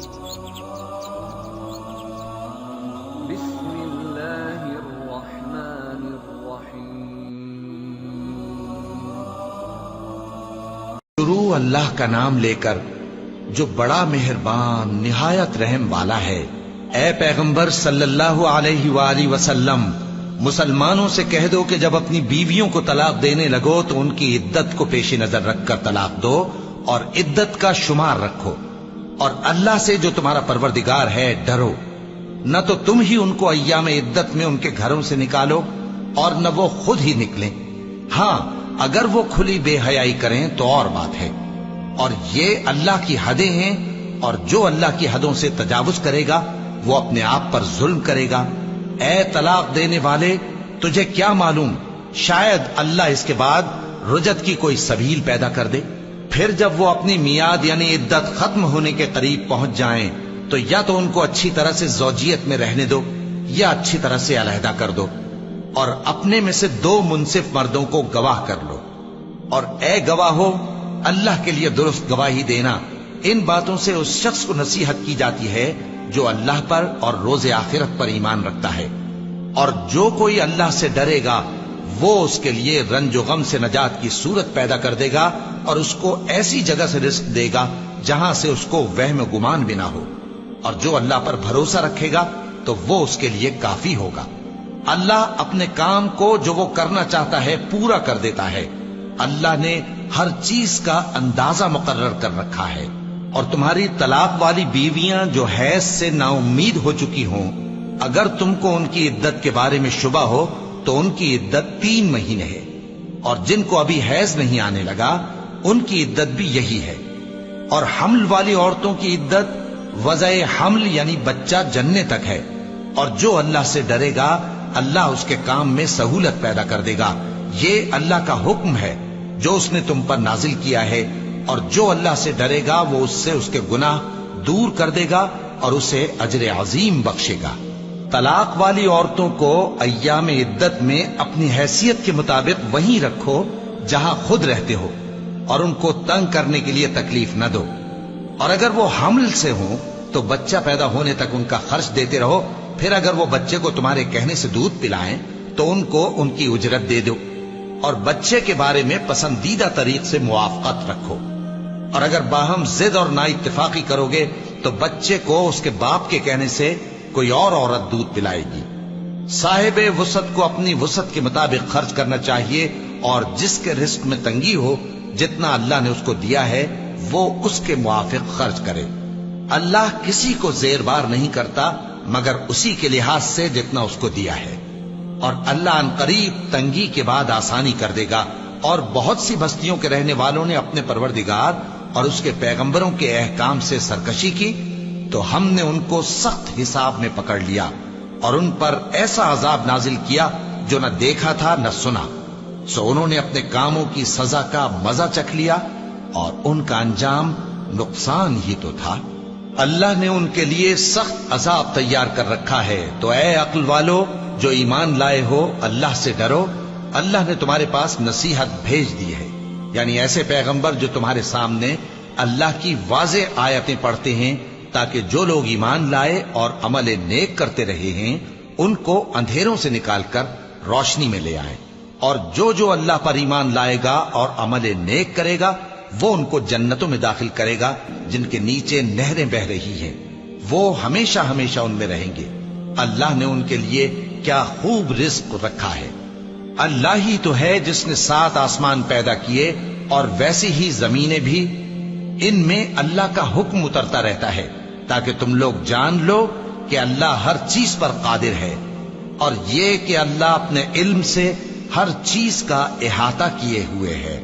بسم اللہ الرحمن الرحیم۔ شروع اللہ کا نام لے کر جو بڑا مہربان نہایت رحم والا ہے۔ اے پیغمبر صلی اللہ علیہ وآلہ وسلم، مسلمانوں سے کہہ دو کہ جب اپنی بیویوں کو طلاق دینے لگو تو ان کی عدت کو پیش نظر رکھ کر طلاق دو اور عدت کا شمار رکھو، اور اللہ سے جو تمہارا پروردگار ہے ڈرو۔ نہ تو تم ہی ان کو ایام عدت میں ان کے گھروں سے نکالو اور نہ وہ خود ہی نکلیں، ہاں اگر وہ کھلی بے حیائی کریں تو اور بات ہے، اور یہ اللہ کی حدیں ہیں، اور جو اللہ کی حدوں سے تجاوز کرے گا وہ اپنے آپ پر ظلم کرے گا۔ اے طلاق دینے والے، تجھے کیا معلوم شاید اللہ اس کے بعد رجعت کی کوئی سبیل پیدا کر دے، پھر جب وہ اپنی میعاد یعنی عدت ختم ہونے کے قریب پہنچ جائیں تو یا تو ان کو اچھی طرح سے زوجیت میں رہنے دو یا اچھی طرح سے علیحدہ کر دو، اور اپنے میں سے 2 منصف مردوں کو گواہ کر لو، اور اے گواہو اللہ کے لیے درست گواہی دینا۔ ان باتوں سے اس شخص کو نصیحت کی جاتی ہے جو اللہ پر اور روز آخرت پر ایمان رکھتا ہے، اور جو کوئی اللہ سے ڈرے گا وہ اس کے لیے رنج و غم سے نجات کی صورت پیدا کر دے گا، اور اس کو ایسی جگہ سے رزق دے گا جہاں سے اس کو وہم و گمان بھی نہ ہو، اور جو اللہ پر بھروسہ رکھے گا تو وہ اس کے لیے کافی ہوگا۔ اللہ اپنے کام کو جو وہ کرنا چاہتا ہے پورا کر دیتا ہے۔ اللہ نے ہر چیز کا اندازہ مقرر کر رکھا ہے۔ اور تمہاری طلاق والی بیویاں جو حیض سے نا امید ہو چکی ہوں، اگر تم کو ان کی عدت کے بارے میں شبہ ہو تو ان کی عدت 3 مہینے ہے، اور جن کو ابھی حیض نہیں آنے لگا ان کی عدت بھی یہی ہے۔ اور حمل والی عورتوں کی عدت وضع حمل یعنی بچہ جننے تک ہے، اور جو اللہ سے ڈرے گا اللہ اس کے کام میں سہولت پیدا کر دے گا۔ یہ اللہ کا حکم ہے جو اس نے تم پر نازل کیا ہے، اور جو اللہ سے ڈرے گا وہ اس سے اس کے گناہ دور کر دے گا اور اسے اجر عظیم بخشے گا۔ طلاق والی عورتوں کو ایام عدت میں اپنی حیثیت کے مطابق وہیں رکھو جہاں خود رہتے ہو، اور ان کو تنگ کرنے کے لیے تکلیف نہ دو، اور اگر وہ حمل سے ہوں تو بچہ پیدا ہونے تک ان کا خرچ دیتے رہو، پھر اگر وہ بچے کو تمہارے کہنے سے دودھ پلائیں تو ان کو ان کی اجرت دے دو، اور بچے کے بارے میں پسندیدہ طریق سے موافقت رکھو، اور اگر باہم ضد اور نا اتفاقی کرو گے تو بچے کو اس کے باپ کے کہنے سے کوئی اور عورت دودھ پلائے گی۔ صاحب وسعت کو اپنی وسعت کے مطابق خرچ کرنا چاہیے، اور جس کے رزق میں تنگی ہو جتنا اللہ نے اس کو دیا ہے وہ اس کے موافق خرچ کرے۔ اللہ کسی کو زیر بار نہیں کرتا مگر اسی کے لحاظ سے جتنا اس کو دیا ہے، اور اللہ ان قریب تنگی کے بعد آسانی کر دے گا۔ اور بہت سی بستیوں کے رہنے والوں نے اپنے پروردگار اور اس کے پیغمبروں کے احکام سے سرکشی کی تو ہم نے ان کو سخت حساب میں پکڑ لیا، اور ان پر ایسا عذاب نازل کیا جو نہ دیکھا تھا نہ سنا، سو انہوں نے اپنے کاموں کی سزا کا مزہ چکھ لیا، اور ان کا انجام نقصان ہی تو تھا۔ اللہ نے ان کے لیے سخت عذاب تیار کر رکھا ہے، تو اے عقل والو جو ایمان لائے ہو اللہ سے ڈرو۔ اللہ نے تمہارے پاس نصیحت بھیج دی ہے، یعنی ایسے پیغمبر جو تمہارے سامنے اللہ کی واضح آیتیں پڑھتے ہیں تاکہ جو لوگ ایمان لائے اور عمل نیک کرتے رہے ہیں ان کو اندھیروں سے نکال کر روشنی میں لے آئیں، اور جو اللہ پر ایمان لائے گا اور عمل نیک کرے گا وہ ان کو جنتوں میں داخل کرے گا جن کے نیچے نہریں بہ رہی ہیں، وہ ہمیشہ ہمیشہ ان میں رہیں گے۔ اللہ نے ان کے لیے کیا خوب رزق رکھا ہے۔ اللہ ہی تو ہے جس نے 7 آسمان پیدا کیے اور ویسی ہی زمینیں بھی، ان میں اللہ کا حکم اترتا رہتا ہے تاکہ تم لوگ جان لو کہ اللہ ہر چیز پر قادر ہے، اور یہ کہ اللہ اپنے علم سے ہر چیز کا احاطہ کیے ہوئے ہے۔